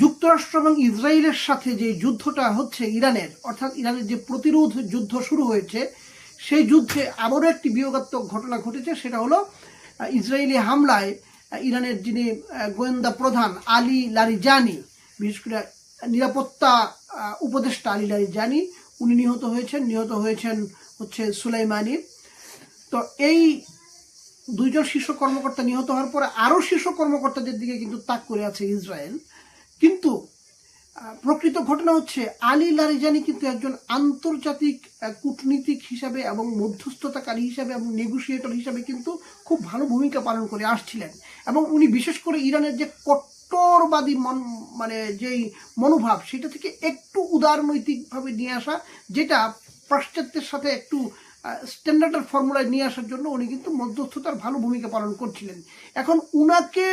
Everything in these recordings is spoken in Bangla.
যুক্তরাষ্ট্র এবং ইসরায়েলের সাথে যে যুদ্ধটা হচ্ছে ইরানের, অর্থাৎ ইরানের যে প্রতিরোধ যুদ্ধ শুরু হয়েছে, সেই যুদ্ধে আবারও একটি বিয়োগাত্মক ঘটনা ঘটেছে। সেটা হলো ইসরায়েলি হামলায় ইরানের যিনি গোয়েন্দা প্রধান আলী লারিজানি, বিশেষ করে নিরাপত্তা উপদেষ্টা আলী লারিজানি, উনি নিহত হয়েছেন হচ্ছে সুলাইমানি। তো এই দুইজন শীর্ষ কর্মকর্তা নিহত হওয়ার পরে আরও শীর্ষ কর্মকর্তাদের দিকে কিন্তু তাক করে আছে ইসরায়েল। কিন্তু প্রকৃত ঘটনা হচ্ছে আলী লারিজানি কিন্তু একজন আন্তর্জাতিক কূটনীতিক হিসাবে এবং মধ্যস্থতাকারী হিসাবে এবং নেগোসিয়েটর হিসাবে কিন্তু খুব ভালো ভূমিকা পালন করে আসছিলেন। এবং উনি বিশেষ করে ইরানের যে কট্টরবাদী মানে যেই মনোভাব, সেটা থেকে একটু উদারনৈতিকভাবে নিয়ে আসা, যেটা পাশ্চাত্যের সাথে একটু স্ট্যান্ডার্ডের ফর্মুলায় নিয়ে আসার জন্য উনি কিন্তু মধ্যস্থতার ভালো ভূমিকা পালন করছিলেন। এখন উনাকে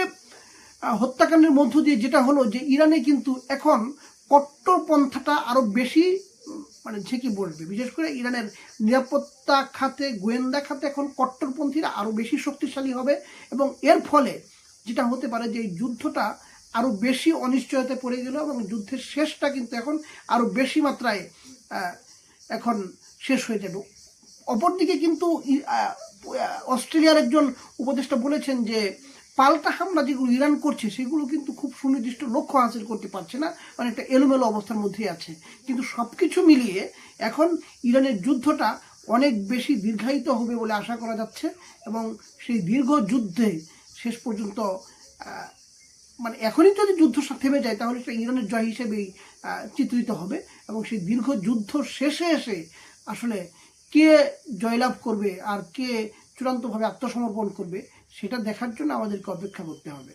হত্যাকাণ্ডের মধ্য দিয়ে যেটা হলো যে ইরানে কিন্তু এখন কট্টরপন্থাটা আরো বেশি মানে ঝেঁকে বসবে। বিশেষ করে ইরানের নিরাপত্তা খাতে, গোয়েন্দা খাতে এখন কট্টরপন্থীরা আরো বেশি শক্তিশালী হবে। এবং এর ফলে যেটা হতে পারে যে এই যুদ্ধটা আরো বেশি অনিশ্চয়তায় পড়ে গেল এবং যুদ্ধের শেষটা কিন্তু এখন আরো বেশি মাত্রায় এখন শেষ হয়ে যাবে। অপরদিকে কিন্তু অস্ট্রেলিয়ার একজন উপদেষ্টা বলেছেন যে পাল্টা হামলা যেগুলো ইরান করছে সেগুলো কিন্তু খুব সুনির্দিষ্ট লক্ষ্য হাসিল করতে পারছে না, মানে একটা এলোমেলো অবস্থার মধ্যেই আছে। কিন্তু সবকিছু মিলিয়ে এখন ইরানের যুদ্ধটা অনেক বেশি দীর্ঘায়িত হবে বলে আশা করা যাচ্ছে। এবং সেই দীর্ঘ যুদ্ধে শেষ পর্যন্ত মানে এখনই যদি যুদ্ধ থেমে যায় তাহলে সেটা ইরানের জয় হিসেবেই চিত্রিত হবে। এবং সেই দীর্ঘ যুদ্ধ শেষে এসে আসলে কে জয়লাভ করবে আর কে চূড়ান্তভাবে আত্মসমর্পণ করবে সেটা দেখার জন্য আমাদেরকে অপেক্ষা করতে হবে।